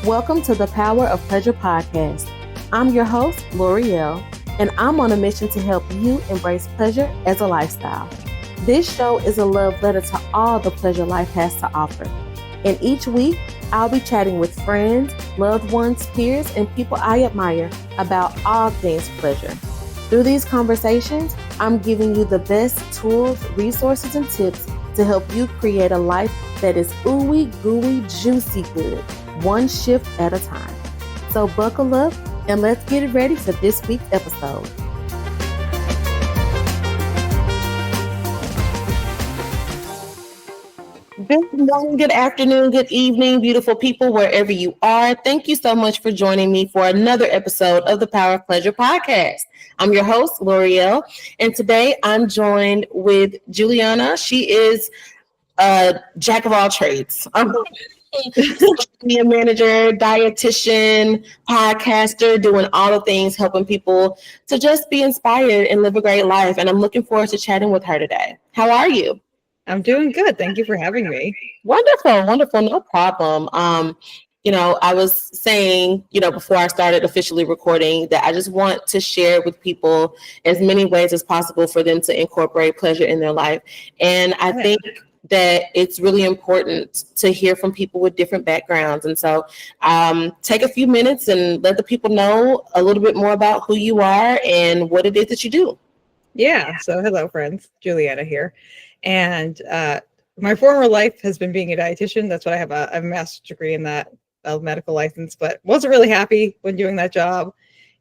Welcome to the Power of Pleasure podcast. I'm your host, L'Oreal, and I'm on a mission to help you embrace pleasure as a lifestyle. This show is a love letter to all the pleasure life has to offer. And each week, I'll be chatting with friends, loved ones, peers, and people I admire about all things pleasure. Through these conversations, I'm giving you the best tools, resources, and tips to help you create a life that is ooey gooey juicy good, one shift at a time. So buckle up and let's get ready for this week's episode. Good morning, good afternoon, good evening, beautiful people, wherever you are. Thank you so much for joining me for another episode of the Power of Pleasure podcast. I'm your host, L'Oreal, and today I'm joined with Julianna. She is a jack of all trades. Social media manager, dietitian, podcaster, doing all the things, helping people to just be inspired and live a great life. And I'm looking forward to chatting with her today. How are you? I'm doing good. Thank you for having me. Wonderful, wonderful, no problem. I was saying, before I started officially recording, that I just want to share with people as many ways as possible for them to incorporate pleasure in their life. And I think that it's really important to hear from people with different backgrounds. And so take a few minutes and let the people know a little bit more about who you are and what it is that you do. Yeah. So hello, friends. Julianna here. And my former life has been being a dietitian. That's what I have a master's degree in that, a medical license, but wasn't really happy when doing that job.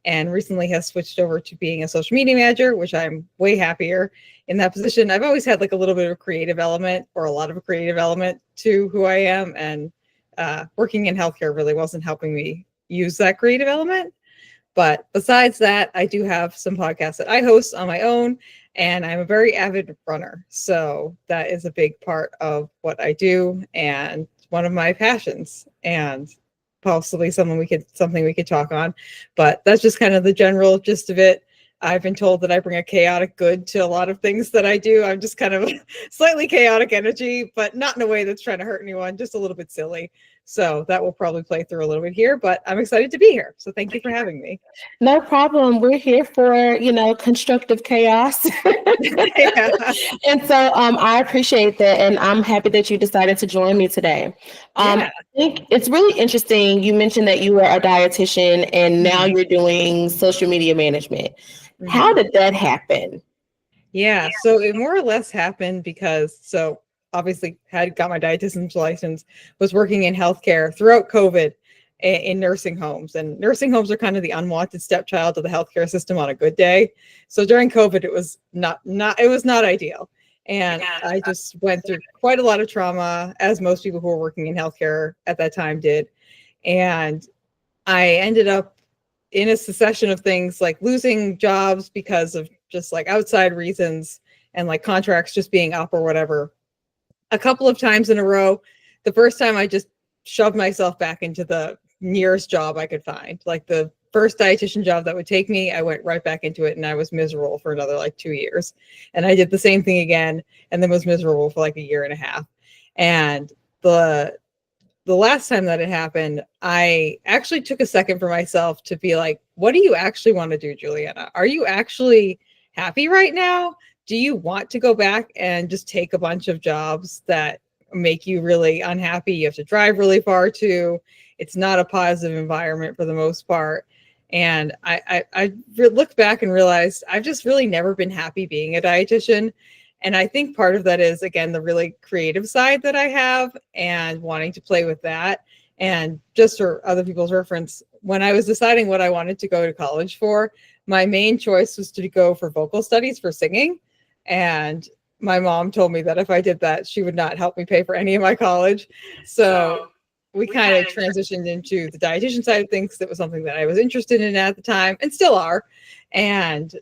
And recently has switched over to being a social media manager, which I'm way happier in that position. I've always had like a little bit of a creative element or a lot of a creative element to who I am. And working in healthcare really wasn't helping me use that creative element. But besides that, I do have some podcasts that I host on my own, and I'm a very avid runner. So that is a big part of what I do and one of my passions, and possibly something we could talk on. But that's just kind of the general gist of it. I've been told that I bring a chaotic good to a lot of things that I do. I'm just kind of slightly chaotic energy, but not in a way that's trying to hurt anyone, just a little bit silly. So that will probably play through a little bit here, but I'm excited to be here. So thank you for having me. No problem. We're here for, constructive chaos. Yeah. And so I appreciate that. And I'm happy that you decided to join me today. I think it's really interesting. You mentioned that you were a dietitian and now you're doing social media management. How did that happen? Yeah, so it more or less happened because, obviously had got my dietitian's license, was working in healthcare throughout COVID in nursing homes. And nursing homes are kind of the unwanted stepchild of the healthcare system on a good day. So during COVID, it was not ideal. And I just went through quite a lot of trauma, as most people who were working in healthcare at that time did. And I ended up in a succession of things like losing jobs because of just like outside reasons and like contracts just being up or whatever. A couple of times in a row. The first time I just shoved myself back into the nearest job I could find. Like the first dietitian job that would take me, I went right back into it and I was miserable for another like 2 years. And I did the same thing again and then was miserable for like a year and a half. And the last time that it happened, I actually took a second for myself to be like, what do you actually want to do, Julianna? Are you actually happy right now? Do you want to go back and just take a bunch of jobs that make you really unhappy? You have to drive really far to. It's not a positive environment for the most part. And I looked back and realized I've just really never been happy being a dietitian. And I think part of that is, again, the really creative side that I have and wanting to play with that. And just for other people's reference, when I was deciding what I wanted to go to college for, my main choice was to go for vocal studies for singing. And my mom told me that if I did that, she would not help me pay for any of my college. So we kind of transitioned into the dietitian side of things. That was something that I was interested in at the time and still are. And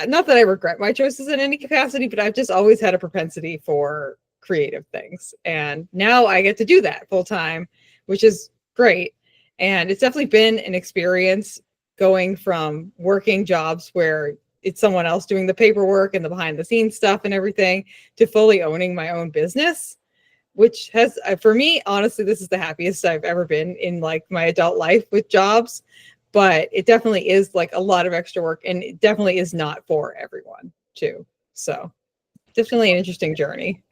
not that I regret my choices in any capacity, but I've just always had a propensity for creative things. And now I get to do that full time, which is great. And it's definitely been an experience going from working jobs where it's someone else doing the paperwork and the behind the scenes stuff and everything to fully owning my own business. which has, for me, honestly, this is the happiest I've ever been in like my adult life with jobs. But it definitely is like a lot of extra work, and it definitely is not for everyone too. So definitely an interesting journey.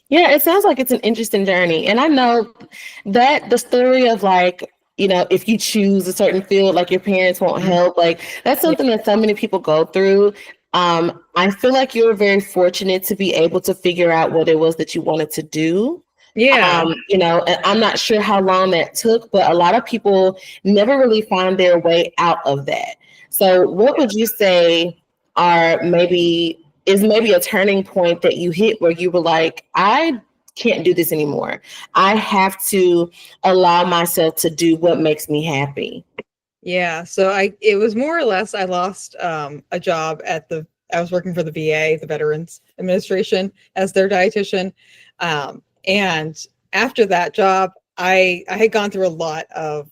Yeah, it sounds like it's an interesting journey. And I know that the story of like, if you choose a certain field, like your parents won't help, like that's Yeah. something that so many people go through. I feel like you were very fortunate to be able to figure out what it was that you wanted to do. Yeah. And I'm not sure how long that took, but a lot of people never really find their way out of that. So what would you say are maybe a turning point that you hit where you were like, I can't do this anymore. I have to allow myself to do what makes me happy. Yeah. So it was more or less, I lost a job I was working for the VA, the Veterans Administration, as their dietitian. And after that job, I had gone through a lot of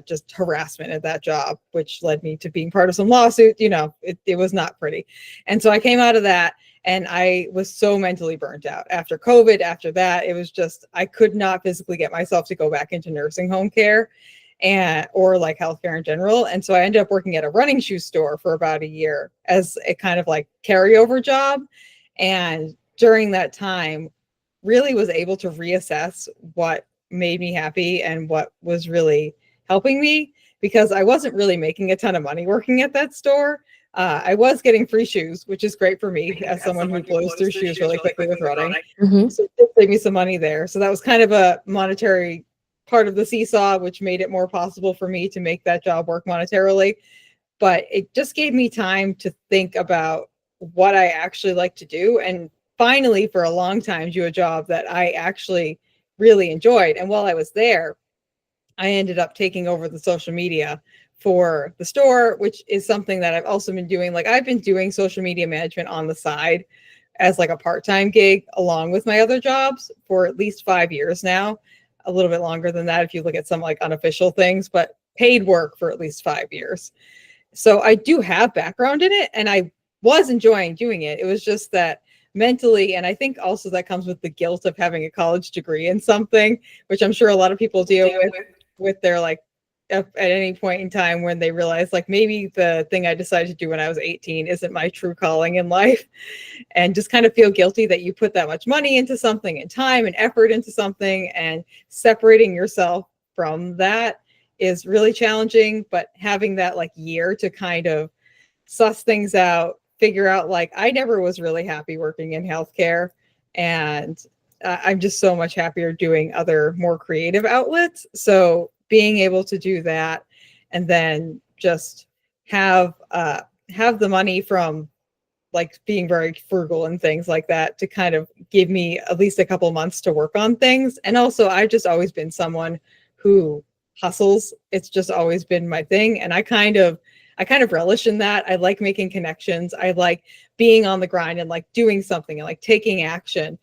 just harassment at that job, which led me to being part of some lawsuit. It was not pretty. And so I came out of that, and I was so mentally burnt out after COVID. After that, it was just, I could not physically get myself to go back into nursing home care or like healthcare in general. And so I ended up working at a running shoe store for about a year as a kind of like carryover job. And during that time, really was able to reassess what made me happy and what was really helping me, because I wasn't really making a ton of money working at that store. I was getting free shoes, which is great for me as someone who blows through shoes really quickly with running. Mm-hmm. So it did save me some money there. So that was kind of a monetary part of the seesaw, which made it more possible for me to make that job work monetarily. But it just gave me time to think about what I actually like to do, and finally, for a long time, do a job that I actually really enjoyed. And while I was there, I ended up taking over the social media for the store, which is something that I've also been doing. Like, I've been doing social media management on the side as like a part-time gig along with my other jobs for at least 5 years now, a little bit longer than that if you look at some like unofficial things, but paid work for at least 5 years. So I do have background in it, and I was enjoying doing it. It was just that mentally, and I think also that comes with the guilt of having a college degree in something, which I'm sure a lot of people deal with their like at any point in time when they realize like maybe the thing I decided to do when I was 18 isn't my true calling in life, and just kind of feel guilty that you put that much money into something and time and effort into something, and separating yourself from that is really challenging. But having that like year to kind of suss things out, figure out like I never was really happy working in healthcare, and I'm just so much happier doing other more creative outlets. So being able to do that, and then just have the money from like being very frugal and things like that to kind of give me at least a couple months to work on things. And also, I've just always been someone who hustles. It's just always been my thing, and I kind of relish in that. I like making connections. I like being on the grind and like doing something and like taking action.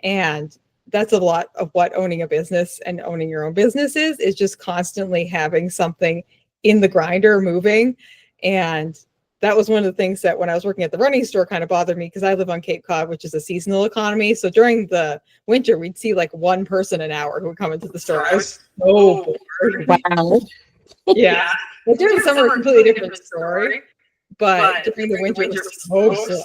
And that's a lot of what owning a business and owning your own business is just constantly having something in the grinder moving. And that was one of the things that when I was working at the running store kind of bothered me, because I live on Cape Cod, which is a seasonal economy. So during the winter, we'd see like one person an hour who would come into the store. I was so bored. Wow. Yeah. But during the summer, a completely different story. But during the winter, it was so slow.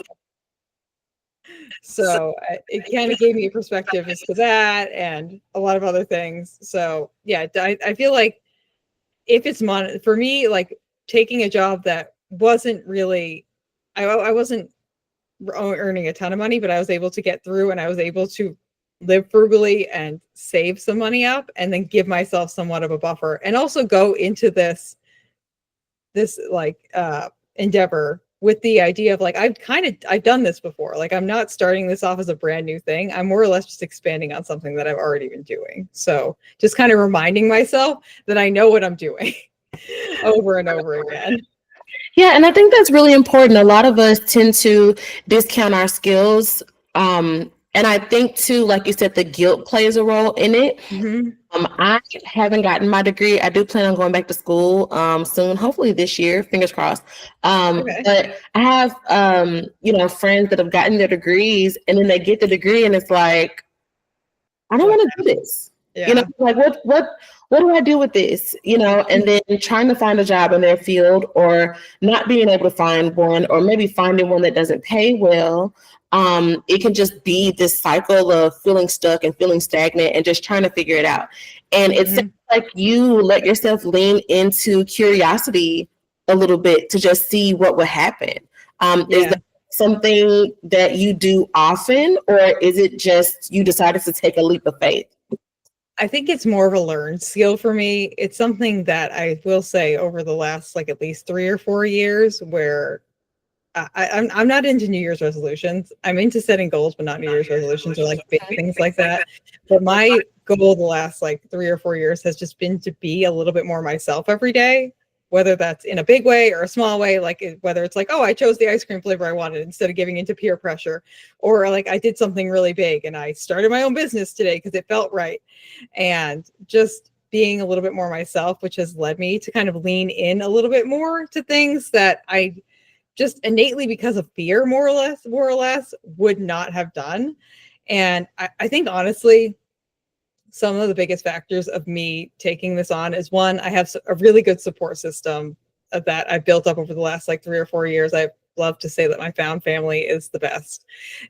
So it kind of gave me a perspective as to that and a lot of other things. So yeah, I feel like if it's for me, like taking a job that wasn't really, I wasn't earning a ton of money, but I was able to get through, and I was able to live frugally and save some money up, and then give myself somewhat of a buffer, and also go into this like endeavor with the idea of like I've done this before. Like, I'm not starting this off as a brand new thing. I'm more or less just expanding on something that I've already been doing. So just kind of reminding myself that I know what I'm doing over and over again. Yeah, and I think that's really important. A lot of us tend to discount our skills. And I think too, like you said, the guilt plays a role in it. Mm-hmm. I haven't gotten my degree. I do plan on going back to school soon, hopefully this year, fingers crossed. Okay. But I have friends that have gotten their degrees, and then they get the degree and it's like, I don't want to do this. You know, Yeah. like what do I do with this? You know, and then trying to find a job in their field or not being able to find one, or maybe finding one that doesn't pay well. It can just be this cycle of feeling stuck and feeling stagnant and just trying to figure it out. And it sounds like you let yourself lean into curiosity a little bit to just see what would happen. Is Yeah. that something that you do often, or is it just you decided to take a leap of faith? I think it's more of a learned skill for me. It's something that I will say over the last like at least 3 or 4 years where I'm not into New Year's resolutions. I'm into setting goals, but not New Year's resolutions or like big things like that. But my goal the last like 3 or 4 years has just been to be a little bit more myself every day, whether that's in a big way or a small way, like whether it's like, oh, I chose the ice cream flavor I wanted instead of giving into peer pressure, or like I did something really big and I started my own business today because it felt right. And just being a little bit more myself, which has led me to kind of lean in a little bit more to things that I just innately because of fear, more or less, would not have done. And I think honestly, some of the biggest factors of me taking this on is one, I have a really good support system that I've built up over the last like 3 or 4 years. I love to say that my found family is the best.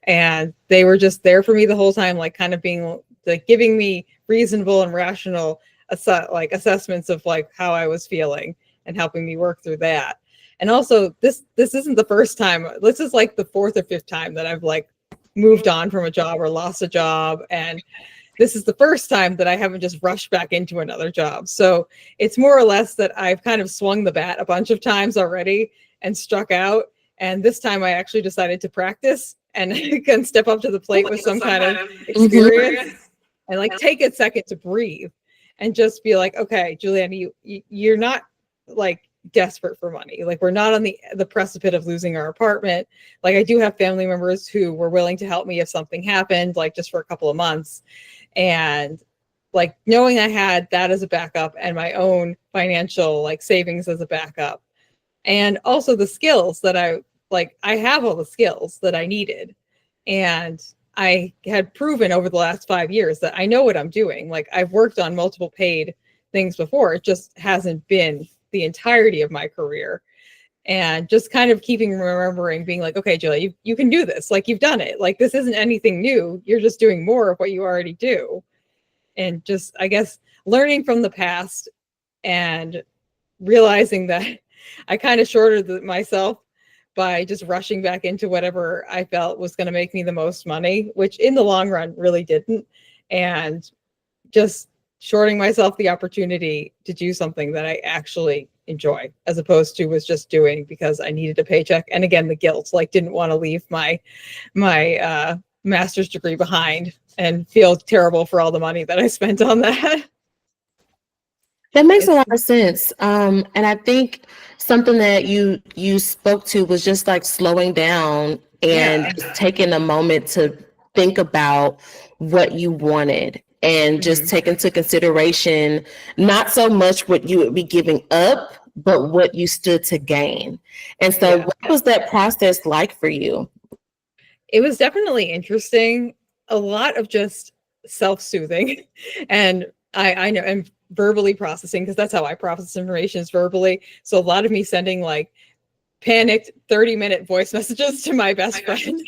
And they were just there for me the whole time, like kind of being like giving me reasonable and rational assessments of like how I was feeling and helping me work through that. And also this isn't the first time. This is like the fourth or fifth time that I've like moved on from a job or lost a job. And this is the first time that I haven't just rushed back into another job. So it's more or less that I've kind of swung the bat a bunch of times already and struck out. And this time I actually decided to practice and can step up to the plate with some kind of experience and like take a second to breathe and just be like, okay, Julianna, you're not like desperate for money. Like we're not on the precipice of losing our apartment. Like I do have family members who were willing to help me if something happened, like just for a couple of months. And like knowing I had that as a backup and my own financial like savings as a backup, and also the skills that I have all the skills that I needed. And I had proven over the last 5 years that I know what I'm doing. Like I've worked on multiple paid things before. It just hasn't been the entirety of my career. And just kind of remembering being like, okay, Julia, you can do this. Like you've done it. Like this isn't anything new. You're just doing more of what you already do. And just, I guess, learning from the past and realizing that I kind of shorted myself by just rushing back into whatever I felt was going to make me the most money, which in the long run really didn't. And just shorting myself the opportunity to do something that I actually enjoy, as opposed to was just doing because I needed a paycheck. And again, the guilt, like didn't want to leave my master's degree behind and feel terrible for all the money that I spent on that. That makes a lot of sense. And I think something that you spoke to was just like slowing down and just taking a moment to think about what you wanted and just take into consideration not so much what you would be giving up, but what you stood to gain. And so what was that process like for you? It was definitely interesting. A lot of just self-soothing and I know, and verbally processing, because that's how I process information, is verbally. So a lot of me sending like panicked 30-minute voice messages to my best friend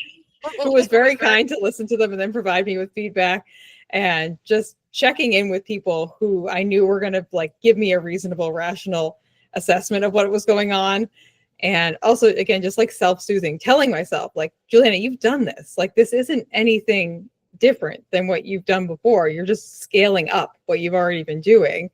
who was very kind to listen to them and then provide me with feedback, and just checking in with people who I knew were going to like give me a reasonable, rational assessment of what was going on. And also, again, just like self-soothing, telling myself like, Julianna, you've done this. Like, this isn't anything different than what you've done before. You're just scaling up what you've already been doing.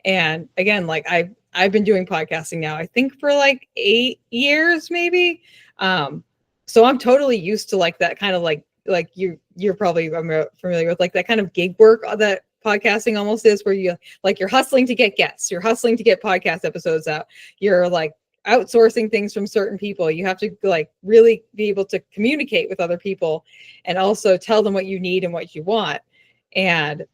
And again, like I've been doing podcasting now, I think for like 8 years, maybe. So I'm totally used to like that kind of like you're probably familiar with like that kind of gig work that podcasting almost is, where you're hustling to get guests, you're hustling to get podcast episodes out, you're like outsourcing things from certain people. You have to like really be able to communicate with other people and also tell them what you need and what you want. And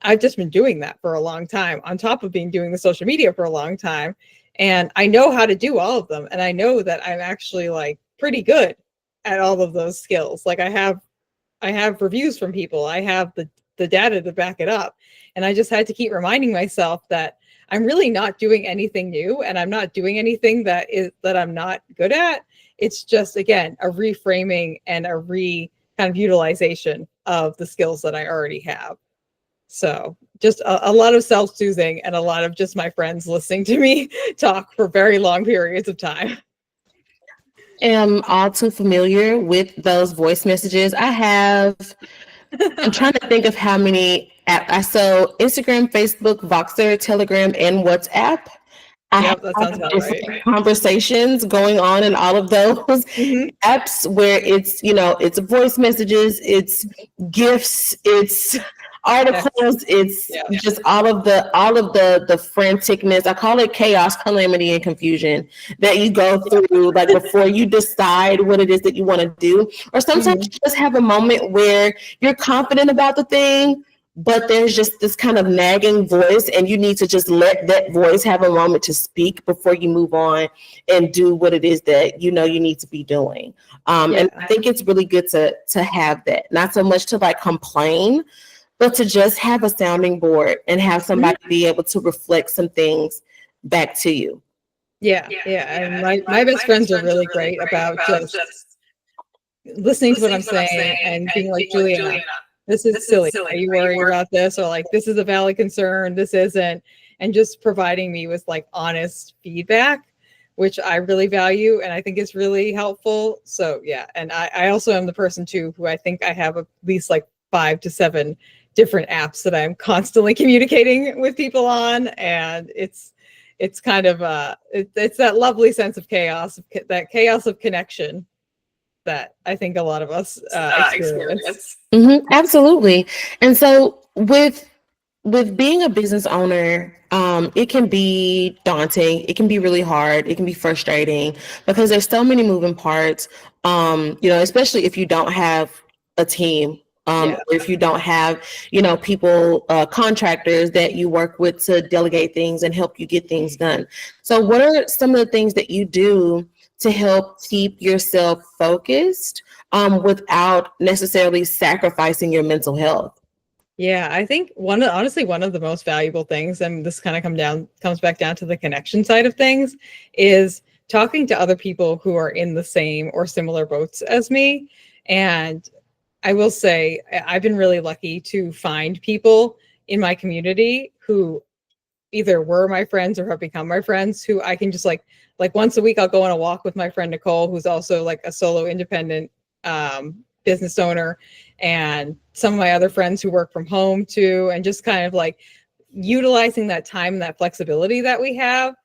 I've just been doing that for a long time, on top of doing the social media for a long time. And I know how to do all of them. And I know that I'm actually like pretty good at all of those skills. Like I have reviews from people. I have the data to back it up. And I just had to keep reminding myself that I'm really not doing anything new, and I'm not doing anything that I'm not good at. It's just, again, a reframing and a kind of utilization of the skills that I already have. So just a lot of self-soothing and a lot of just my friends listening to me talk for very long periods of time. Am all too familiar with those voice messages. I'm trying to think of how many so Instagram, Facebook, Voxer, Telegram, and WhatsApp. I have that sounds about right. Conversations going on in all of those apps where it's voice messages, it's gifts, it's articles, it's just all of the franticness. I call it chaos, calamity, and confusion that you go through like before you decide what it is that you want to do. Or sometimes you just have a moment where you're confident about the thing, but there's just this kind of nagging voice, and you need to just let that voice have a moment to speak before you move on and do what it is that you need to be doing. And I think it's really good to have that, not so much to like complain, but to just have a sounding board and have somebody be able to reflect some things back to you. Yeah. And my best friends are really great about just listening to what I'm saying and being like, Julianna, this is silly. Are you worried about this? Or like, this is a valid concern. This isn't. And just providing me with like honest feedback, which I really value and I think is really helpful. So yeah. And I also am the person too, who I think I have at least like 5 to 7 different apps that I'm constantly communicating with people on. And it's kind of it's that lovely sense of chaos, that chaos of connection that I think a lot of us experience. Absolutely. And so with being a business owner, it can be daunting. It can be really hard. It can be frustrating because there's so many moving parts. Especially if you don't have a team, or if you don't have, people, contractors that you work with to delegate things and help you get things done. So what are some of the things that you do to help keep yourself focused, without necessarily sacrificing your mental health? Yeah, I think one of the most valuable things, and this kind of comes back down to the connection side of things, is talking to other people who are in the same or similar boats as me. And I will say I've been really lucky to find people in my community who either were my friends or have become my friends, who I can just like once a week I'll go on a walk with my friend Nicole, who's also like a solo independent business owner, and some of my other friends who work from home too, and just kind of like utilizing that time and that flexibility that we have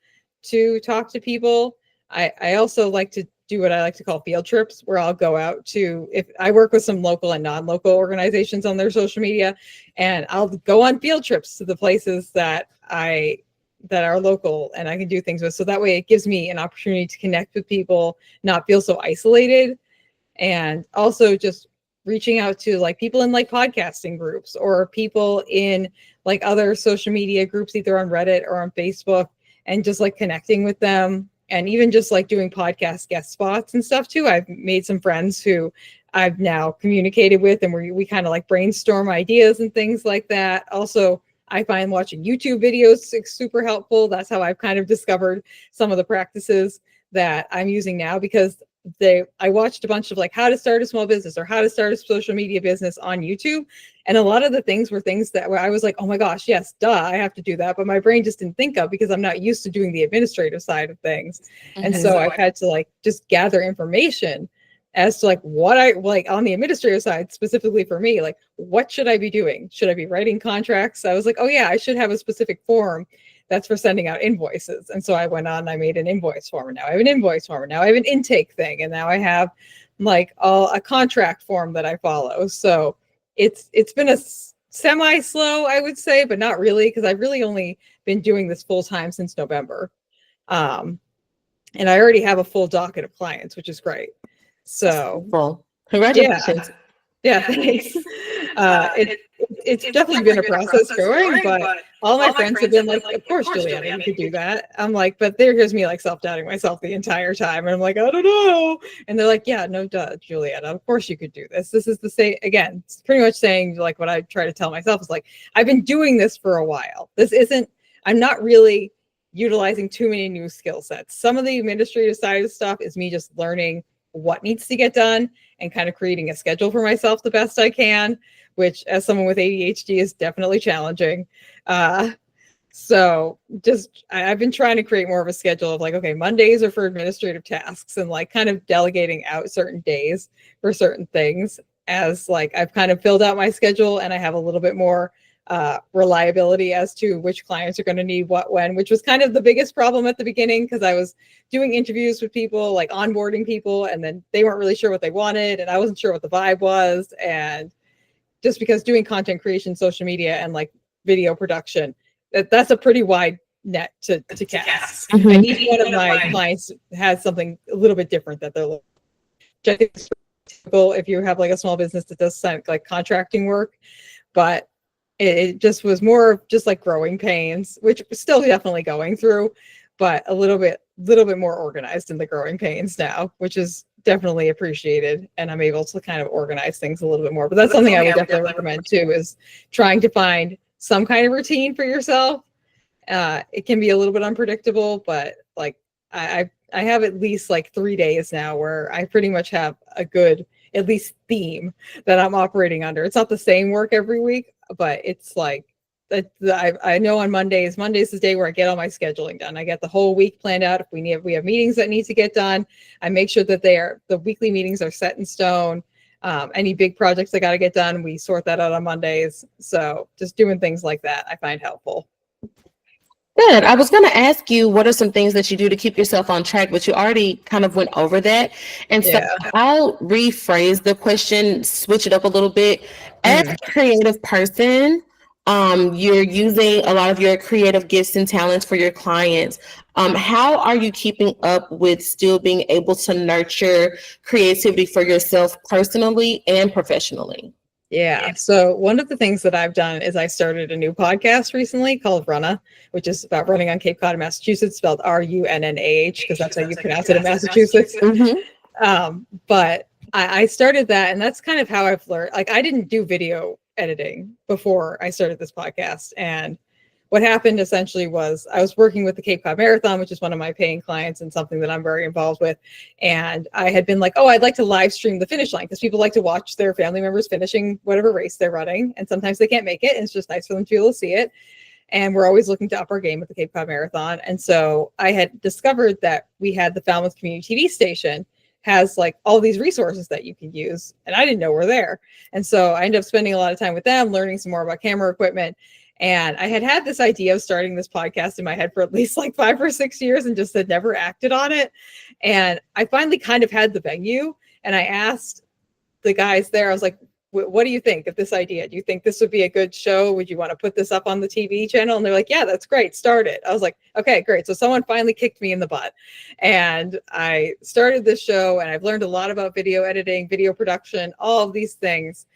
to talk to people. I also like to do what I like to call field trips, where I'll go out to, if I work with some local and non-local organizations on their social media, and I'll go on field trips to the places that are local and I can do things with. So that way it gives me an opportunity to connect with people, not feel so isolated. And also just reaching out to like people in like podcasting groups or people in like other social media groups, either on Reddit or on Facebook, and just like connecting with them. And even just like doing podcast guest spots and stuff too. I've made some friends who I've now communicated with, and we kind of like brainstorm ideas and things like that. Also, I find watching YouTube videos super helpful. That's how I've kind of discovered some of the practices that I'm using now, because I watched a bunch of like how to start a small business or how to start a social media business on YouTube. And a lot of the things were things that I was like, oh my gosh, yes, duh, I have to do that. But my brain just didn't think of, because I'm not used to doing the administrative side of things. And so I've had to like just gather information as to like what I like on the administrative side, specifically for me, like what should I be doing? Should I be writing contracts? I was like, oh yeah, I should have a specific form that's for sending out invoices. And so I went on and I made an invoice form, and now I have an invoice form, and now I have an intake thing, and now I have like a contract form that I follow. So it's been a semi-slow, I would say, but not really, because I've really only been doing this full time since November. And I already have a full docket of clients, which is great. So well, congratulations. Yeah, thanks. It's definitely been a process growing, but all my friends have been like, of course, Juliana, you could do that. I'm like, but there goes me like self-doubting myself the entire time. And I'm like, I don't know. And they're like, yeah, no, duh, Juliana, of course you could do this. This is the same, again, it's pretty much saying like what I try to tell myself is like, I've been doing this for a while. I'm not really utilizing too many new skill sets. Some of the administrative side of stuff is me just learning what needs to get done and kind of creating a schedule for myself the best I can, which as someone with ADHD is definitely challenging. So just I've been trying to create more of a schedule of like, okay, Mondays are for administrative tasks and like kind of delegating out certain days for certain things as like I've kind of filled out my schedule and I have a little bit more reliability as to which clients are going to need what when, which was kind of the biggest problem at the beginning because I was doing interviews with people, like onboarding people, and then they weren't really sure what they wanted and I wasn't sure what the vibe was. And just because doing content creation, social media, and like video production, that's a pretty wide net to cast. Mm-hmm. And each one of my clients has something a little bit different that they're looking for. I think it's typical if you have like a small business that does like contracting work, but it just was more of just like growing pains, which we're still definitely going through, but a little bit more organized in the growing pains now, which is definitely appreciated. And I'm able to kind of organize things a little bit more. But that's something I would definitely recommend too, is trying to find some kind of routine for yourself. It can be a little bit unpredictable, but like I have at least like 3 days now where I pretty much have a good at least theme that I'm operating under. It's not the same work every week, but it's like I know on Monday's the day where I get all my scheduling done. I get the whole week planned out. If we have meetings that need to get done, I make sure that the weekly meetings are set in stone. Any big projects that got to get done, we sort that out on Mondays. So just doing things like that, I find helpful. Good. I was going to ask you, what are some things that you do to keep yourself on track, but you already kind of went over that. And so I'll rephrase the question, switch it up a little bit. As a creative person, you're using a lot of your creative gifts and talents for your clients. How are you keeping up with still being able to nurture creativity for yourself personally and professionally? Yeah. So one of the things that I've done is I started a new podcast recently called Runna, which is about running on Cape Cod, Massachusetts, spelled Runnah, because that's how you pronounce it in Massachusetts. Mm-hmm. But I started that, and that's kind of how I've learned. Like, I didn't do video editing before I started this podcast. And what happened essentially was I was working with the Cape Cod Marathon, which is one of my paying clients and something that I'm very involved with. And I had been like, oh, I'd like to live stream the finish line because people like to watch their family members finishing whatever race they're running. And sometimes they can't make it. And it's just nice for them to be able to see it. And we're always looking to up our game at the Cape Cod Marathon. And so I had discovered that we had the Falmouth Community TV station has like all these resources that you can use. And I didn't know were there. And so I ended up spending a lot of time with them, learning some more about camera equipment. And I had this idea of starting this podcast in my head for at least like 5 or 6 years and just had never acted on it. And I finally kind of had the venue. And I asked the guys there, I was like, what do you think of this idea? Do you think this would be a good show? Would you want to put this up on the TV channel? And they're like, yeah, that's great. Start it. I was like, okay, great. So someone finally kicked me in the butt. And I started this show, and I've learned a lot about video editing, video production, all of these things,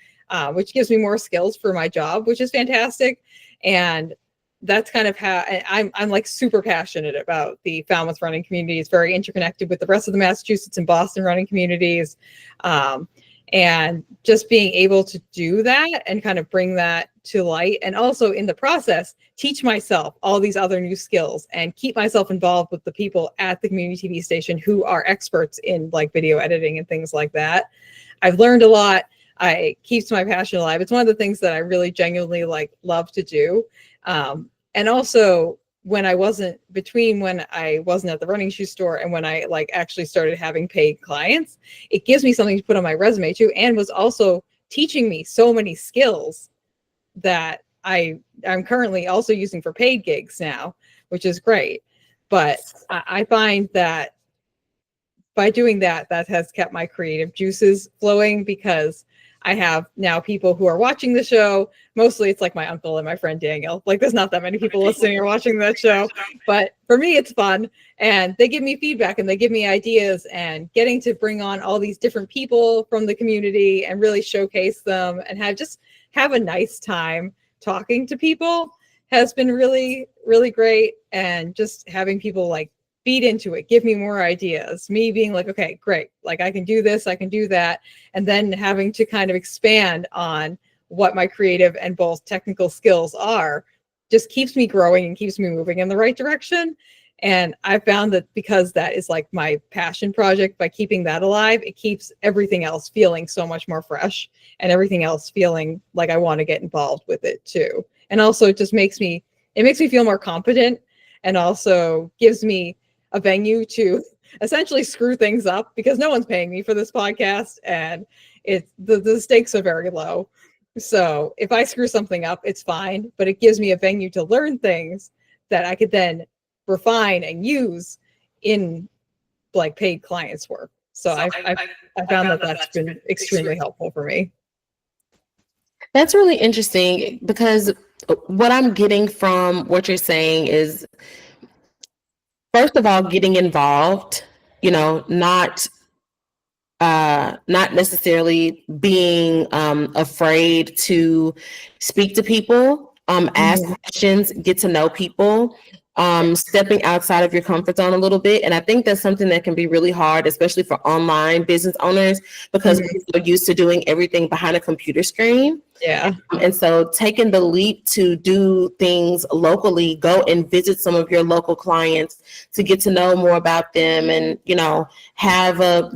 which gives me more skills for my job, which is fantastic. And that's kind of how I'm like super passionate about the Falmouth running community. It's very interconnected with the rest of the Massachusetts and Boston running communities. And just being able to do that and kind of bring that to light, and also in the process, teach myself all these other new skills and keep myself involved with the people at the community TV station who are experts in like video editing and things like that. I've learned a lot. It keeps my passion alive. It's one of the things that I really genuinely like love to do. And also when I wasn't at the running shoe store and when I like actually started having paid clients, it gives me something to put on my resume too, and was also teaching me so many skills that I'm currently also using for paid gigs now, which is great. But I find that by doing that, that has kept my creative juices flowing, because I have now people who are watching the show. Mostly it's like my uncle and my friend Daniel. Like there's not that many people listening or watching that show, but for me it's fun. And they give me feedback and they give me ideas, and getting to bring on all these different people from the community and really showcase them and have a nice time talking to people has been really, really great. And just having people like feed into it, give me more ideas, me being like, okay, great. Like I can do this, I can do that. And then having to kind of expand on what my creative and both technical skills are just keeps me growing and keeps me moving in the right direction. And I found that because that is like my passion project, by keeping that alive, it keeps everything else feeling so much more fresh and everything else feeling like I want to get involved with it too. And also it just makes me feel more confident, and also gives me a venue to essentially screw things up, because no one's paying me for this podcast, and the stakes are very low. So if I screw something up, it's fine, but it gives me a venue to learn things that I could then refine and use in like paid clients work. So I found that that's been extremely helpful for me. That's really interesting, because what I'm getting from what you're saying is, first of all, getting involved, not necessarily being afraid to speak to people, ask questions, get to know people, stepping outside of your comfort zone a little bit. And I think that's something that can be really hard, especially for online business owners, because we're used to doing everything behind a computer screen. Yeah. And so taking the leap to do things locally, go and visit some of your local clients to get to know more about them, and, have a,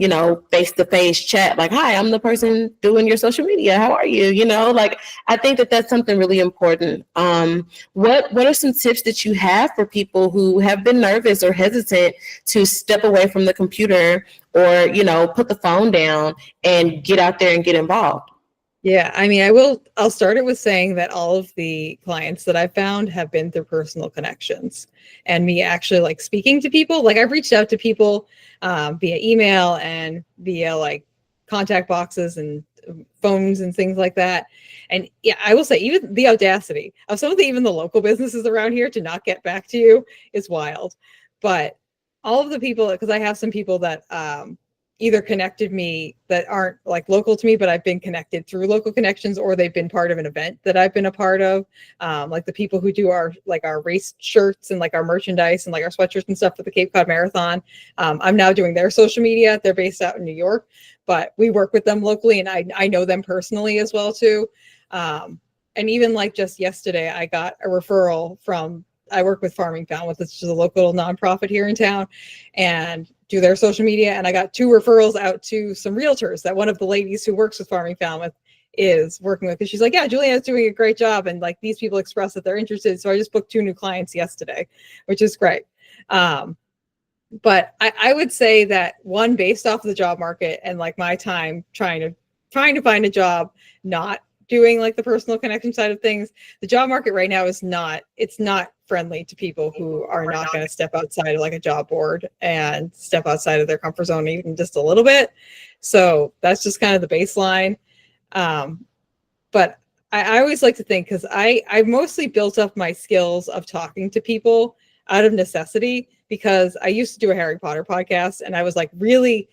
face-to-face chat, like, hi, I'm the person doing your social media. How are you? Like, I think that that's something really important. What are some tips that you have for people who have been nervous or hesitant to step away from the computer, or, put the phone down and get out there and get involved? Yeah, I mean, I'll start it with saying that all of the clients that I've found have been through personal connections, and me actually like speaking to people. Like I've reached out to people via email and via like contact boxes and phones and things like that. And yeah, I will say even the audacity of some of even the local businesses around here to not get back to you is wild. But all of the people, because I have some people that either connected me that aren't like local to me, but I've been connected through local connections, or they've been part of an event that I've been a part of. Like the people who do our race shirts and like our merchandise and like our sweatshirts and stuff for the Cape Cod Marathon. I'm now doing their social media. They're based out in New York, but we work with them locally, and I know them personally as well too. And even like just yesterday, I got a referral from, I work with Farming Falmouth, which is a local nonprofit here in town, and do their social media. And I got 2 referrals out to some realtors that one of the ladies who works with Farming Falmouth is working with. Because she's like, yeah, Julianna's doing a great job. And like these people express that they're interested. So I just booked 2 new clients yesterday, which is great. But I would say that one, based off of the job market and like my time trying to find a job, not doing like the personal connection side of things, the job market right now is not friendly to people who are not going to step outside of like a job board and step outside of their comfort zone even just a little bit. So that's just kind of the baseline. But I always like to think, because I mostly built up my skills of talking to people out of necessity, because I used to do a Harry Potter podcast, and I was like really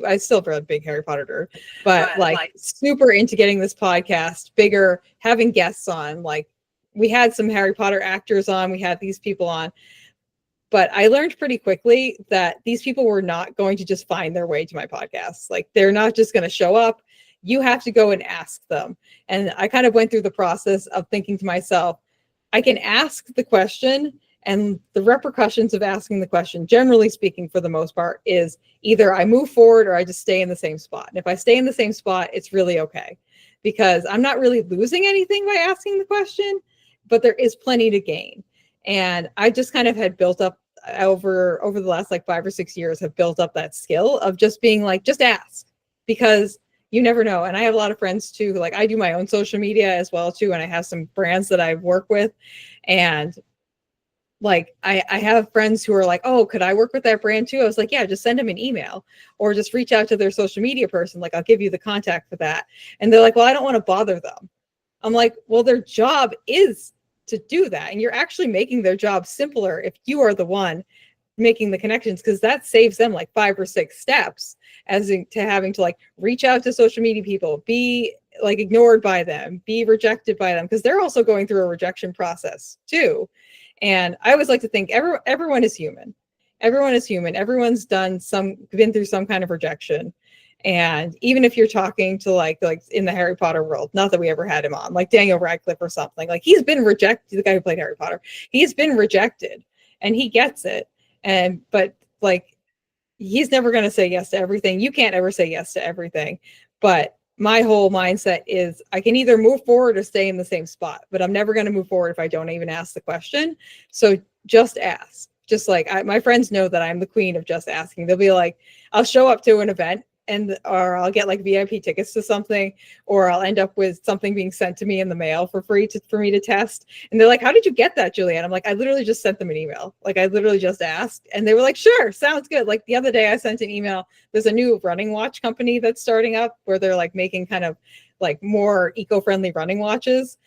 I still a big Harry Potter nerd, but like super into getting this podcast bigger, having guests on. Like we had some Harry Potter actors on, we had these people on, but I learned pretty quickly that these people were not going to just find their way to my podcast. Like they're not just going to show up. You have to go and ask them. And I kind of went through the process of thinking to myself, I can ask the question, and the repercussions of asking the question, generally speaking, for the most part, is either I move forward or I just stay in the same spot. And if I stay in the same spot, it's really okay, because I'm not really losing anything by asking the question, but there is plenty to gain. And I just kind of had built up over the last like 5 or 6 years, have built up that skill of just being like, just ask, because you never know. And I have a lot of friends too, like I do my own social media as well too. And I have some brands that I work with, and like I have friends who are like, oh, could I work with that brand too? I was like, yeah, just send them an email or just reach out to their social media person. Like, I'll give you the contact for that. And they're like, well, I don't want to bother them. I'm like, well, their job is to do that. And you're actually making their job simpler if you are the one making the connections, because that saves them like 5 or 6 steps as to having to like reach out to social media people, be like ignored by them, be rejected by them, because they're also going through a rejection process too. And I always like to think everyone is human. Everyone is human. Everyone's been through some kind of rejection. And even if you're talking to like in the Harry Potter world, not that we ever had him on, like Daniel Radcliffe or something, like he's been rejected, the guy who played Harry Potter, he's been rejected and he gets it. But like, he's never going to say yes to everything. You can't ever say yes to everything. But my whole mindset is I can either move forward or stay in the same spot, but I'm never going to move forward if I don't even ask the question. So just ask. Just like my friends know that I'm the queen of just asking. They'll be like, I'll show up to an event or I'll get like VIP tickets to something, or I'll end up with something being sent to me in the mail for free for me to test. And they're like, how did you get that, Julianne? I'm like, I literally just sent them an email. Like I literally just asked and they were like, sure, sounds good. Like the other day I sent an email. There's a new running watch company that's starting up where they're like making kind of like more eco-friendly running watches.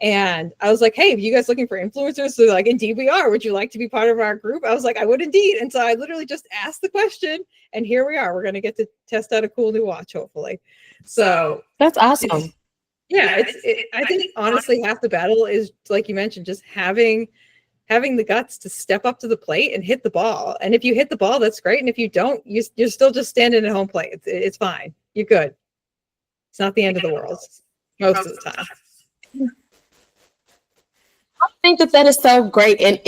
And I was like, hey, are you guys looking for influencers? So like, indeed we are. Would you like to be part of our group? I was like, I would indeed. And so I literally just asked the question and here we are. We're going to get to test out a cool new watch, hopefully. So that's awesome. I think honestly, half the battle is, like you mentioned, just having the guts to step up to the plate and hit the ball. And if you hit the ball, that's great. And if you don't, you're still just standing at home plate. It's fine. You're good. It's not the end of the world most of the time. I think that is so great. And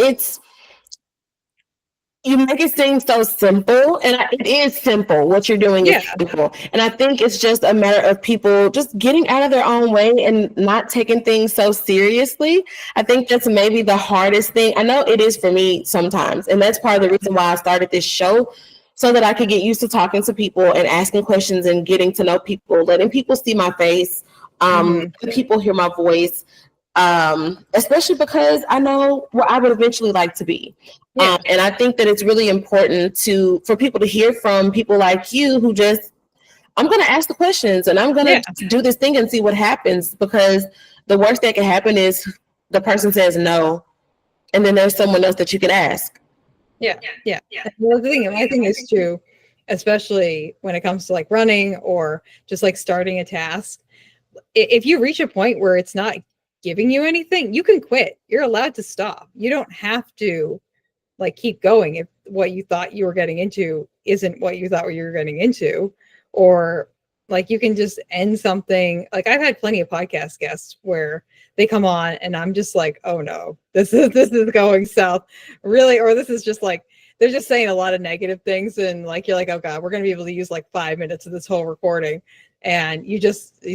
you make it seem so simple, and it is simple. What you're doing is simple. And I think it's just a matter of people just getting out of their own way and not taking things so seriously. I think that's maybe the hardest thing. I know it is for me sometimes. And that's part of the reason why I started this show, so that I could get used to talking to people and asking questions and getting to know people, letting people see my face, people hear my voice. Especially because I know where I would eventually like to be. And I think that it's really important for people to hear from people like you who just, I'm going to ask the questions and I'm going to do this thing and see what happens, because the worst that can happen is the person says no. And then there's someone else that you can ask. Yeah. Well, the thing is true, especially when it comes to like running or just like starting a task. If you reach a point where it's not giving you anything, you can quit. You're allowed to stop. You don't have to like keep going if what you thought you were getting into isn't what you thought you were getting into, or like you can just end something. Like I've had plenty of podcast guests where they come on and I'm just like, oh no, this is going south really, or this is just like they're just saying a lot of negative things, and like you're like, oh god, we're going to be able to use like 5 minutes of this whole recording. And you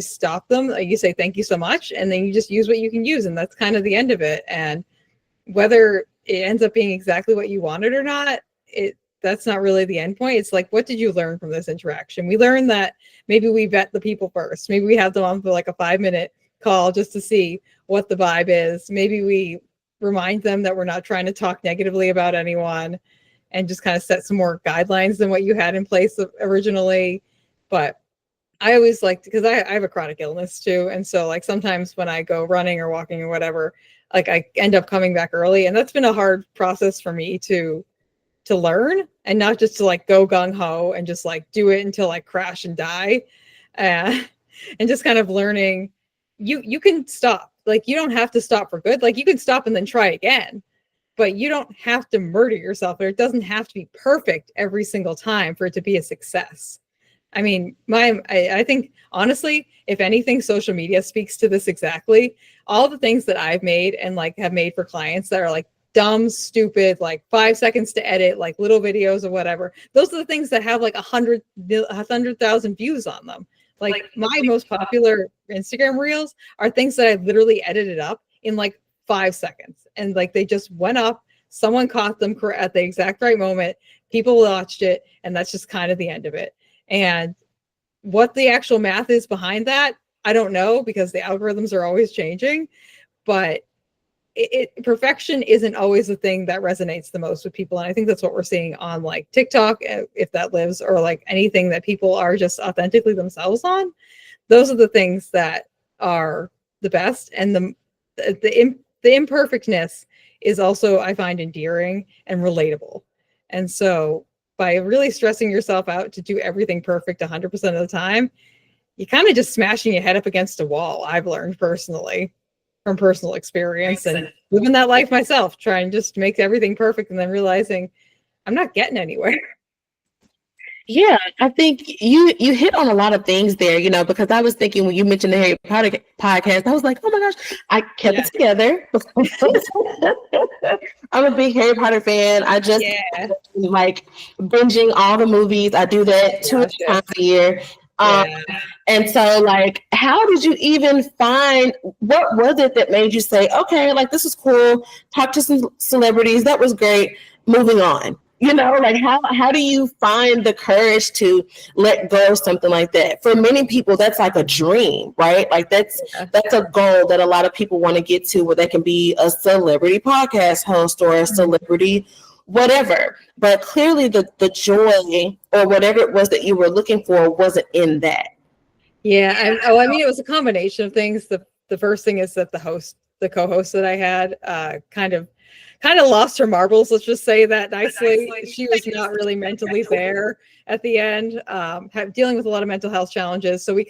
stop them, you say thank you so much, and then you just use what you can use, and that's kind of the end of it. And whether it ends up being exactly what you wanted or not, that's not really the end point. It's like, what did you learn from this interaction? We learned that maybe we vet the people first. Maybe we have them on for like a 5-minute call just to see what the vibe is. Maybe we remind them that we're not trying to talk negatively about anyone, and just kind of set some more guidelines than what you had in place originally. But I always like, because I have a chronic illness too. And so like sometimes when I go running or walking or whatever, like I end up coming back early. And that's been a hard process for me to learn, and not just to like go gung ho and just like do it until I crash and die. And just kind of learning you can stop. Like you don't have to stop for good. Like you can stop and then try again, but you don't have to murder yourself, or it doesn't have to be perfect every single time for it to be a success. I mean, I think honestly, if anything, social media speaks to this exactly. All the things that I've made and like have made for clients that are like dumb, stupid, like 5 seconds to edit, like little videos or whatever. Those are the things that have like 100,000 views on them. Like my most popular Instagram reels are things that I literally edited up in like 5 seconds, and like they just went up. Someone caught them at the exact right moment. People watched it, and that's just kind of the end of it. And what the actual math is behind that, I don't know, because the algorithms are always changing. But perfection isn't always the thing that resonates the most with people. And I think that's what we're seeing on like TikTok, if that lives, or like anything that people are just authentically themselves on. Those are the things that are the best. And the imperfectness is also, I find, endearing and relatable. And so by really stressing yourself out to do everything perfect 100% of the time, you kind of just smashing your head up against a wall. I've learned personally from personal experience and living that life myself, trying just to make everything perfect and then realizing I'm not getting anywhere. Yeah, I think you hit on a lot of things there, because I was thinking when you mentioned the Harry Potter podcast, I was like, oh my gosh, I kept it together. I'm a big Harry Potter fan. I just like binging all the movies. I do that 2 times a year. And so like, how did you even find, what was it that made you say, okay, like this is cool, talk to some celebrities, that was great, moving on? Like how do you find the courage to let go of something like that? For many people, that's like a dream, right? Like that's a goal that a lot of people want to get to, where they can be a celebrity podcast host or a celebrity whatever. But clearly the joy or whatever it was that you were looking for wasn't in that. Yeah. I mean, it was a combination of things. The first thing is that the co-host that I had kind of lost her marbles. Let's just say that nicely. She was not really mentally there at the end, dealing with a lot of mental health challenges. So we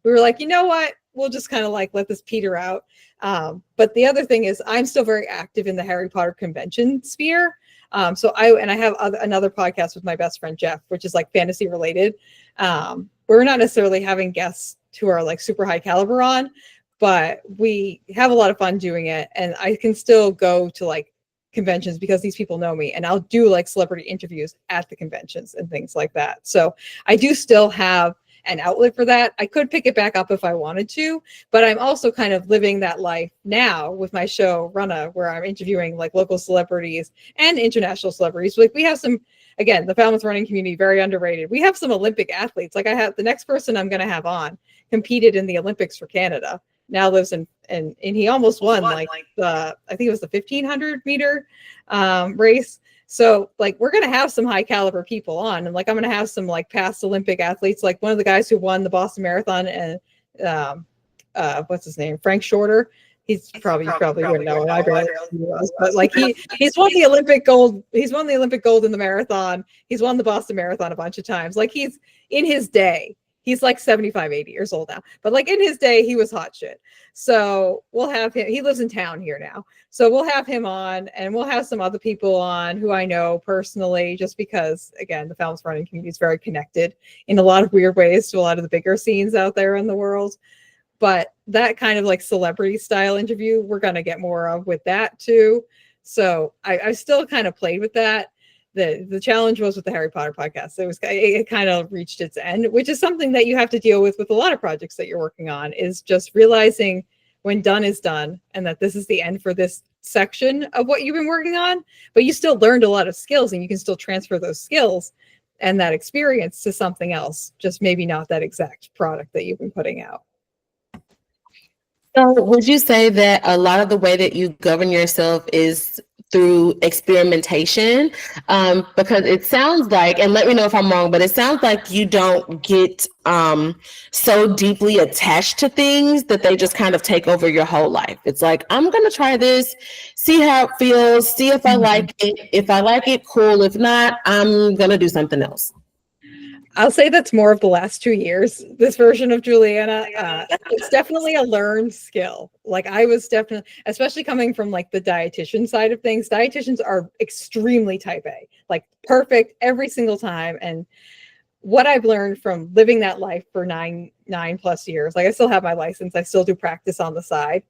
were like, you know what? We'll just kind of like let this peter out. But the other thing is I'm still very active in the Harry Potter convention sphere. So I have another podcast with my best friend, Jeff, which is like fantasy related. We're not necessarily having guests who are like super high caliber on, but we have a lot of fun doing it. And I can still go to like conventions because these people know me, and I'll do like celebrity interviews at the conventions and things like that. So I do still have an outlet for that. I could pick it back up if I wanted to, but I'm also kind of living that life now with my show Runna, where I'm interviewing like local celebrities and international celebrities. Like we have some, again, the Falmouth running community, very underrated. We have some Olympic athletes. Like I have the next person I'm going to have on competed in the Olympics for Canada, now lives in and he almost won like the, I think it was the 1500 meter race. So like we're going to have some high caliber people on, and like I'm going to have some like past Olympic athletes, like one of the guys who won the Boston Marathon, and what's his name, Frank Shorter. He's probably wouldn't know him. I barely know who he was, but like he's won the Olympic gold. He's won the Olympic gold in the marathon. He's won the Boston Marathon a bunch of times. Like he's in his day. He's like 75, 80 years old now. But like in his day, he was hot shit. So we'll have him. He lives in town here now. So we'll have him on, and we'll have some other people on who I know personally, just because, again, the Falmouth running community is very connected in a lot of weird ways to a lot of the bigger scenes out there in the world. But that kind of like celebrity style interview, we're going to get more of with that too. So I still kind of played with that. The challenge was with the Harry Potter podcast. It kind of reached its end, which is something that you have to deal with a lot of projects that you're working on, is just realizing when done is done, and that this is the end for this section of what you've been working on, but you still learned a lot of skills, and you can still transfer those skills and that experience to something else, just maybe not that exact product that you've been putting out. So would you say that a lot of the way that you govern yourself is through experimentation? Because it sounds like, and let me know if I'm wrong, but it sounds like you don't get so deeply attached to things that they just kind of take over your whole life. It's like, I'm going to try this, see how it feels, see if I like it. If I like it, cool. If not, I'm going to do something else. I'll say that's more of the last 2 years, this version of Julianna. It's definitely a learned skill. Like I was definitely, especially coming from like the dietitian side of things, dietitians are extremely type A, like perfect every single time. And what I've learned from living that life for nine plus years, like I still have my license, I still do practice on the side.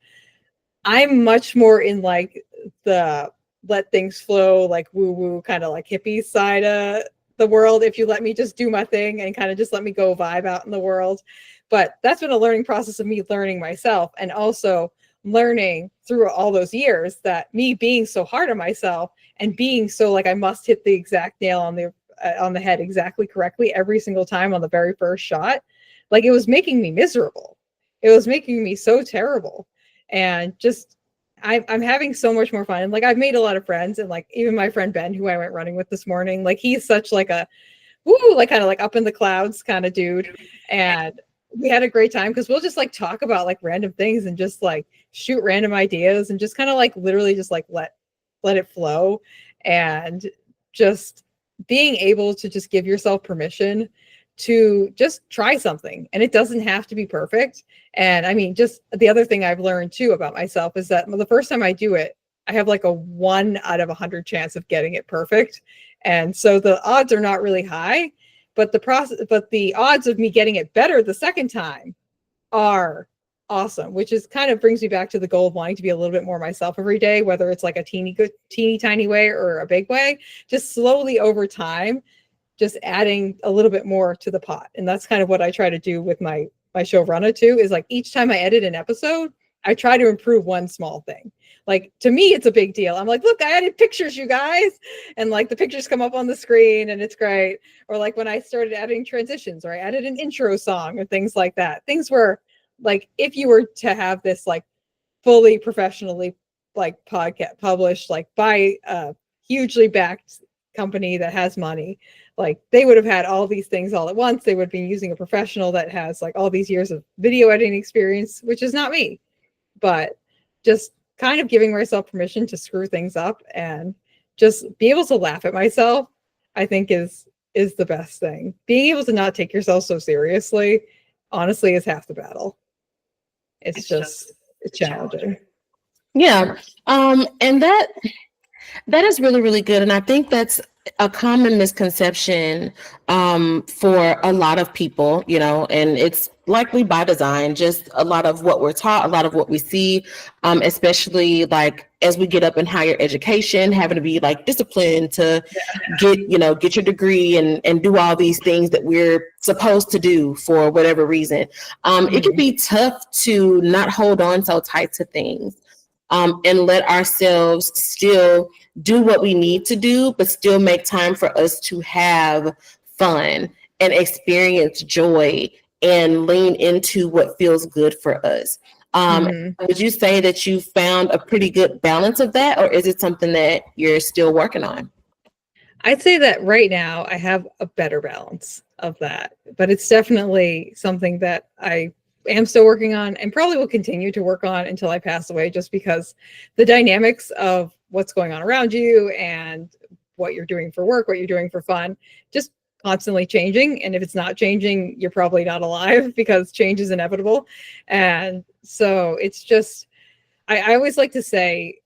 I'm much more in like the let things flow, like woo-woo kind of like hippie side of the world, if you let me just do my thing and kind of just let me go vibe out in the world. But that's been a learning process of me learning myself, and also learning through all those years that me being so hard on myself and being so like I must hit the exact nail on the head exactly correctly every single time on the very first shot, like it was making me miserable. It was making me so terrible. And just I'm having so much more fun. And like I've made a lot of friends, and like even my friend Ben, who I went running with this morning, like he's such like a woo, like kind of like up in the clouds kind of dude. And we had a great time because we'll just like talk about like random things and just like shoot random ideas and just kind of like literally just like let it flow. And just being able to just give yourself permission to just try something, and it doesn't have to be perfect. And I mean, just the other thing I've learned too about myself is that the first time I do it, I have like a 1 out of 100 chance of getting it perfect. And so the odds are not really high, but the odds of me getting it better the second time are awesome, which is kind of brings me back to the goal of wanting to be a little bit more myself every day, whether it's like a teeny tiny way or a big way, just slowly over time, just adding a little bit more to the pot. And that's kind of what I try to do with my showrunner too, is like each time I edit an episode, I try to improve one small thing. Like to me, it's a big deal. I'm like, look, I added pictures, you guys. And like the pictures come up on the screen and it's great. Or like when I started adding transitions, or I added an intro song or things like that. Things where like, if you were to have this like fully professionally like podcast published, like by a hugely backed company that has money, like they would have had all these things all at once. They would be using a professional that has like all these years of video editing experience, which is not me. But just kind of giving myself permission to screw things up and just be able to laugh at myself, I think is the best thing. Being able to not take yourself so seriously, honestly, is half the battle. It's challenging. Yeah. And that is really, really good. And I think that's a common misconception for a lot of people, you know, and it's likely by design, just a lot of what we're taught, a lot of what we see, especially like as we get up in higher education, having to be like disciplined to get your degree and do all these things that we're supposed to do for whatever reason. It can be tough to not hold on so tight to things. And let ourselves still do what we need to do, but still make time for us to have fun and experience joy and lean into what feels good for us. Would you say that you found a pretty good balance of that, or is it something that you're still working on? I'd say that right now I have a better balance of that, but it's definitely something that I am still working on and probably will continue to work on until I pass away, just because the dynamics of what's going on around you and what you're doing for work, what you're doing for fun, just constantly changing. And if it's not changing, you're probably not alive, because change is inevitable. And so it's just, I always like to say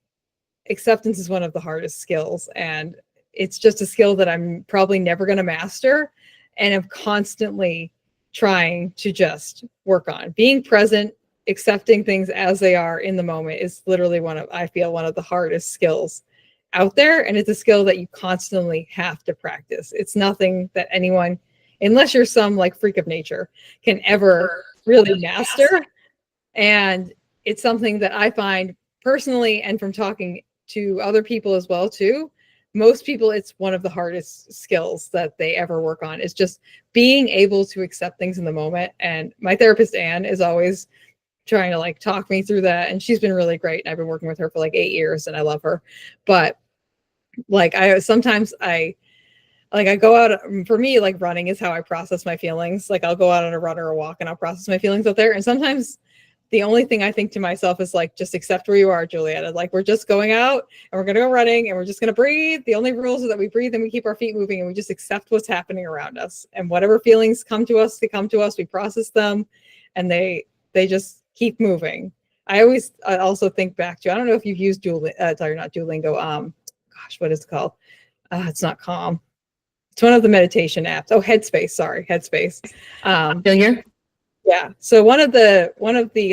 acceptance is one of the hardest skills. And it's just a skill that I'm probably never going to master. And I'm constantly trying to just work on being present, accepting things as they are in the moment is literally I feel one of the hardest skills out there. And it's a skill that you constantly have to practice. It's nothing that anyone, unless you're some like freak of nature, can ever really master. And it's something that I find personally, and from talking to other people as well too, most people, it's one of the hardest skills that they ever work on, is just being able to accept things in the moment. And my therapist, Anne, is always trying to like talk me through that. And she's been really great. And I've been working with her for like 8 years and I love her. But like, I go out, for me, like running is how I process my feelings. Like I'll go out on a run or a walk and I'll process my feelings out there. And sometimes the only thing I think to myself is like, just accept where you are, Julianna. Like we're just going out and we're going to go running and we're just going to breathe. The only rules are that we breathe and we keep our feet moving and we just accept what's happening around us. And whatever feelings come to us, they come to us. We process them and they just keep moving. I also think back to, I don't know if you've used not Duolingo. Gosh, what is it called? It's not Calm. It's one of the meditation apps. Oh, Headspace. Sorry, Headspace. Yeah. So one of the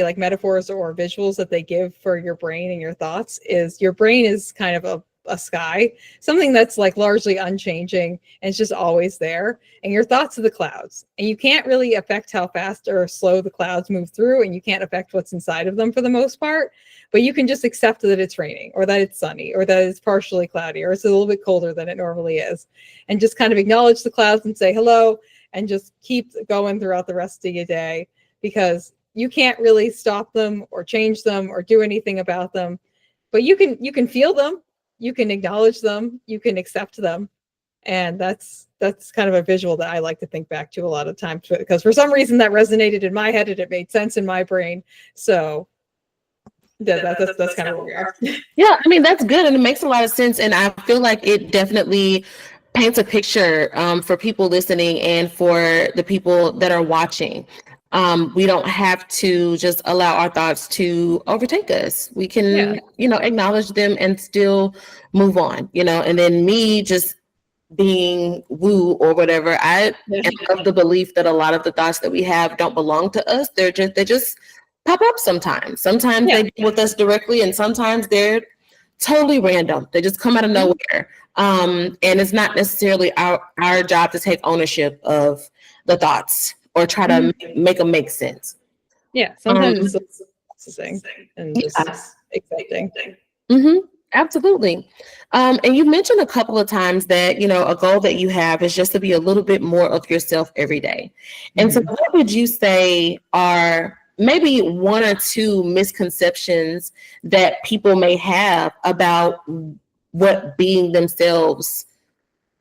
like metaphors or visuals that they give for your brain and your thoughts is your brain is kind of a sky, something that's like largely unchanging and it's just always there. And your thoughts are the clouds, and you can't really affect how fast or slow the clouds move through, and you can't affect what's inside of them for the most part, but you can just accept that it's raining or that it's sunny or that it's partially cloudy or it's a little bit colder than it normally is, and just kind of acknowledge the clouds and say hello and just keep going throughout the rest of your day, because you can't really stop them or change them or do anything about them, but you can feel them, you can acknowledge them, you can accept them. And that's kind of a visual that I like to think back to a lot of times, because for some reason that resonated in my head and it made sense in my brain. So that's kind of where we are. Yeah, I mean, that's good. And it makes a lot of sense. And I feel like it definitely paints a picture for people listening and for the people that are watching. We don't have to just allow our thoughts to overtake us. We Yeah. can, acknowledge them and still move on, and then me just being woo or whatever. I Yeah. am of the belief that a lot of the thoughts that we have don't belong to us. They just pop up sometimes. Sometimes Yeah. they deal with us directly, and sometimes they're totally random. They just come out of Mhm. nowhere. And it's not necessarily our job to take ownership of the thoughts or try to Mhm. make them make sense. Yeah. Um, Sometimes it's just processing and just yeah. accepting. Mm-hmm. Absolutely. And you mentioned a couple of times that, a goal that you have is just to be a little bit more of yourself every day. And so Mhm. what would you say are maybe one or two misconceptions that people may have about what being themselves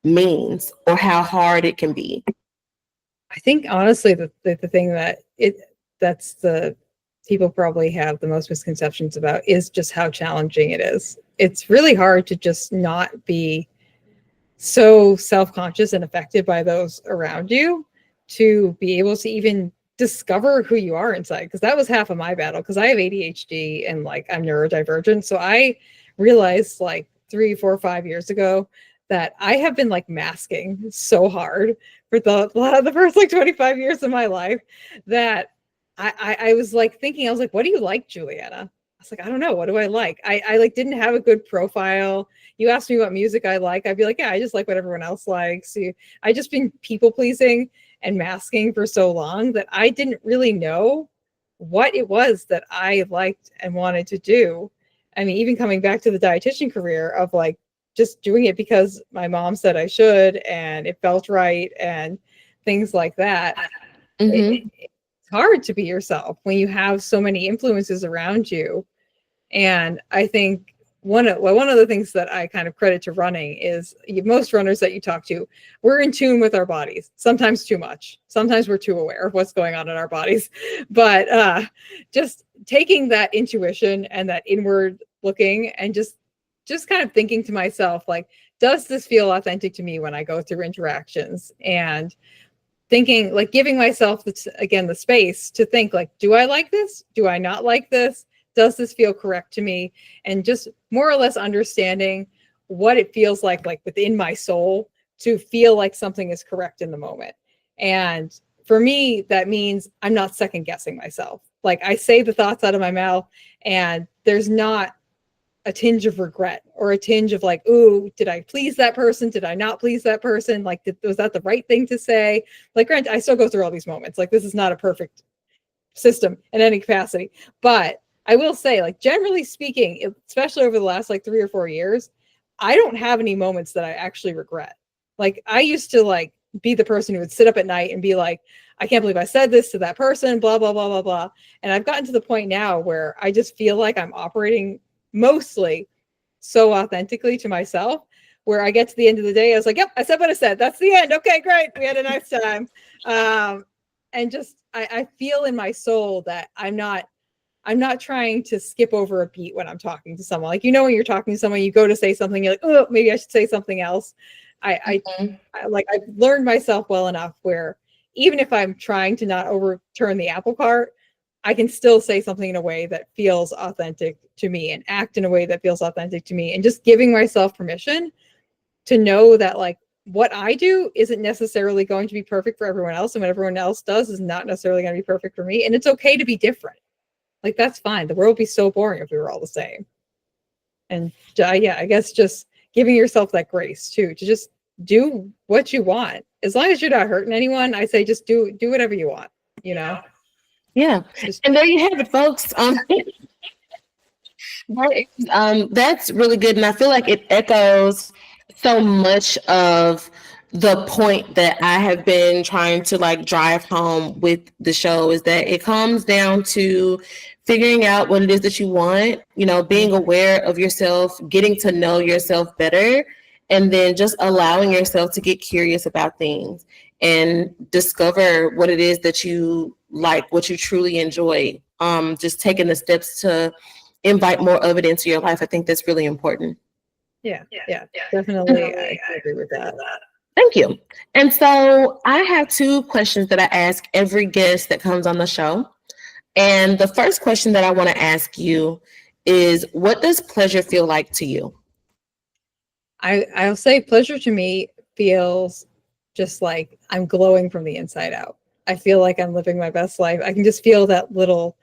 means or how hard it can be? I think honestly, the thing that's the people probably have the most misconceptions about is just how challenging it is. It's really hard to just not be so self-conscious and affected by those around you to be able to even discover who you are inside, because that was half of my battle, because I have ADHD and like I'm neurodivergent. So I realized like 3 4 5 years ago that I have been like masking so hard for the first like 25 years of my life that I was like thinking, I was like, what do you like, Juliana? I was like, I don't know. What do I like? I like didn't have a good profile. You asked me what music I like, I'd be like, yeah, I just like what everyone else likes. I just been people pleasing and masking for so long that I didn't really know what it was that I liked and wanted to do. I mean, even coming back to the dietitian career of like just doing it because my mom said I should and it felt right and things like that. Mm-hmm. It's hard to be yourself when you have so many influences around you. And I think one of the things that I kind of credit to running is most runners that you talk to, we're in tune with our bodies, sometimes too much. Sometimes we're too aware of what's going on in our bodies. But just taking that intuition and that inward looking and just kind of thinking to myself, like, does this feel authentic to me when I go through interactions? And thinking, like, giving myself the space to think, like, do I like this? Do I not like this? Does this feel correct to me? And just more or less understanding what it feels like within my soul to feel like something is correct in the moment. And for me, that means I'm not second guessing myself. Like, I say the thoughts out of my mouth and there's not a tinge of regret or a tinge of like, ooh, did I please that person? Did I not please that person? Like, was that the right thing to say? Like, granted, I still go through all these moments. Like, this is not a perfect system in any capacity. But I will say, like, generally speaking, especially over the last like 3 or 4 years, I don't have any moments that I actually regret. Like, I used to like be the person who would sit up at night and be like, I can't believe I said this to that person, blah, blah, blah, blah, blah. And I've gotten to the point now where I just feel like I'm operating mostly so authentically to myself, where I get to the end of the day, I was like, yep, I said what I said. That's the end. Okay, great. We had a nice time. And just I feel in my soul that I'm not trying to skip over a beat when I'm talking to someone. Like, when you're talking to someone, you go to say something, you're like, oh, maybe I should say something else. I like, I've learned myself well enough where even if I'm trying to not overturn the apple cart, I can still say something in a way that feels authentic to me and act in a way that feels authentic to me, and just giving myself permission to know that, like, what I do isn't necessarily going to be perfect for everyone else, and what everyone else does is not necessarily going to be perfect for me, and it's okay to be different. Like, that's fine. The world would be so boring if we were all the same. And yeah, I guess just giving yourself that grace too, to just do what you want. As long as you're not hurting anyone, I say just do whatever you want, you know? Yeah. Just And there you have it, folks. That's really good. And I feel like it echoes so much of the point that I have been trying to like drive home with the show, is that it comes down to figuring out what it is that you want, being aware of yourself, getting to know yourself better, and then just allowing yourself to get curious about things and discover what it is that you like, what you truly enjoy. Just taking the steps to invite more of it into your life. I think that's really important. Yeah, definitely. I agree with that. Thank you. And so I have two questions that I ask every guest that comes on the show. And the first question that I want to ask you is, what does pleasure feel like to you? I'll say pleasure to me feels just like I'm glowing from the inside out. I feel like I'm living my best life. I can just feel that little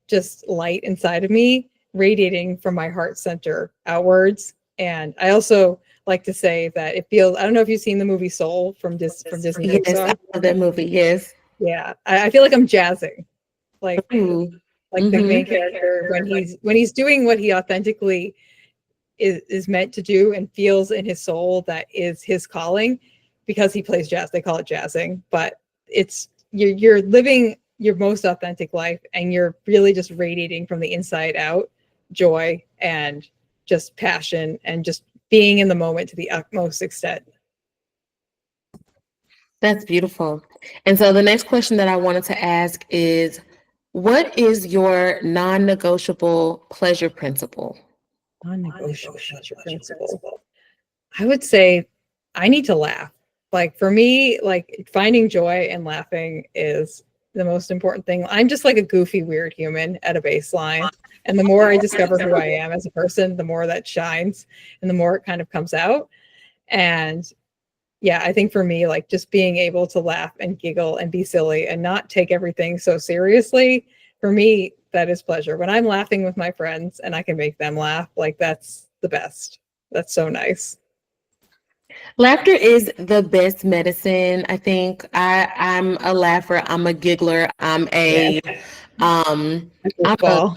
just light inside of me radiating from my heart center outwards. And I also like to say that it feels, I don't know if you've seen the movie Soul from Disney Yes, Pixar. I love that movie. Yes. Yeah. I feel like I'm jazzing. Like the main Mm-hmm. character when he's doing what he authentically is meant to do and feels in his soul that is his calling, because he plays jazz. They call it jazzing, but it's you're living your most authentic life, and you're really just radiating from the inside out joy and just passion and just being in the moment to the utmost extent. That's beautiful. And so the next question that I wanted to ask is, what is your non-negotiable pleasure principle? Non-negotiable pleasure principle. I would say I need to laugh. Like for me, like finding joy and laughing is the most important thing. I'm just like a goofy, weird human at a baseline. And the more I discover who I am as a person, the more that shines and the more it kind of comes out. And yeah, I think for me, like just being able to laugh and giggle and be silly and not take everything so seriously, for me, that is pleasure. When I'm laughing with my friends and I can make them laugh, like that's the best. That's so nice. Laughter is the best medicine. I think I'm a laugher. I'm a giggler. Um, I'm a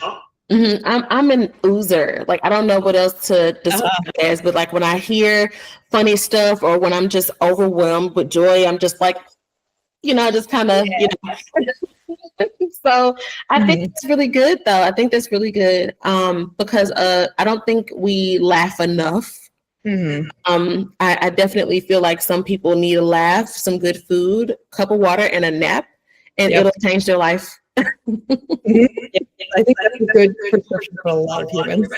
I'm an oozer. Like I don't know what else to describe it as, but like when I hear funny stuff or when I'm just overwhelmed with joy, I'm just like, just kind of, So I think it's really good though. I think that's really good. Because I don't think we laugh enough. I definitely feel like some people need a laugh, some good food, a cup of water, and a nap, and it'll change their life. I think that's a good prescription for a lot of humans.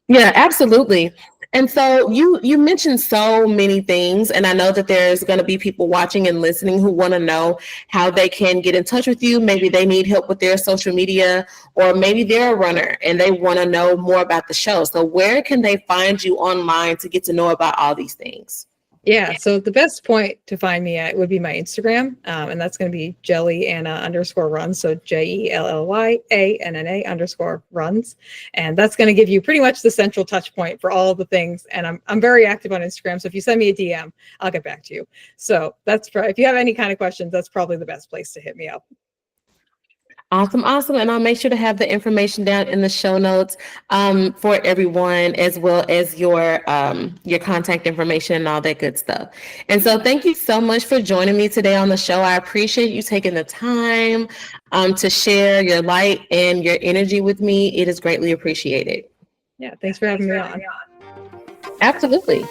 Yeah, absolutely. And so you mentioned so many things, and I know that there's going to be people watching and listening who want to know how they can get in touch with you. Maybe they need help with their social media, or maybe they're a runner and they want to know more about the show. So where can they find you online to get to know about all these things? Yeah, so the best point to find me at would be my Instagram, and that's going to be Julianna_runs, so JELLYANNA_runs, and that's going to give you pretty much the central touch point for all of the things. And I'm very active on Instagram, so if you send me a DM, I'll get back to you. So that's if you have any kind of questions, that's probably the best place to hit me up. Awesome. And I'll make sure to have the information down in the show notes for everyone, as well as your contact information and all that good stuff. And so thank you so much for joining me today on the show. I appreciate you taking the time to share your light and your energy with me. It is greatly appreciated. Yeah, thanks for having me on. Absolutely.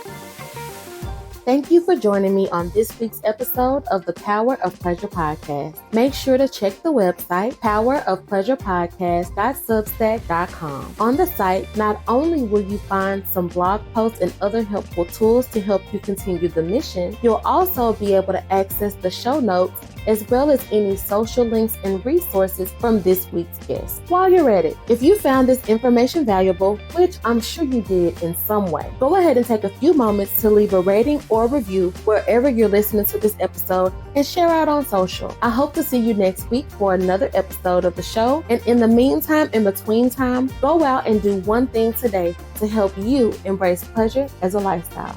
Thank you for joining me on this week's episode of the Power of Pleasure podcast. Make sure to check the website, powerofpleasurepodcast.substack.com. On the site, not only will you find some blog posts and other helpful tools to help you continue the mission, you'll also be able to access the show notes as well as any social links and resources from this week's guest. While you're at it, if you found this information valuable, which I'm sure you did in some way, go ahead and take a few moments to leave a rating or review wherever you're listening to this episode and share out on social. I hope to see you next week for another episode of the show. And in the meantime, in between time, go out and do one thing today to help you embrace pleasure as a lifestyle.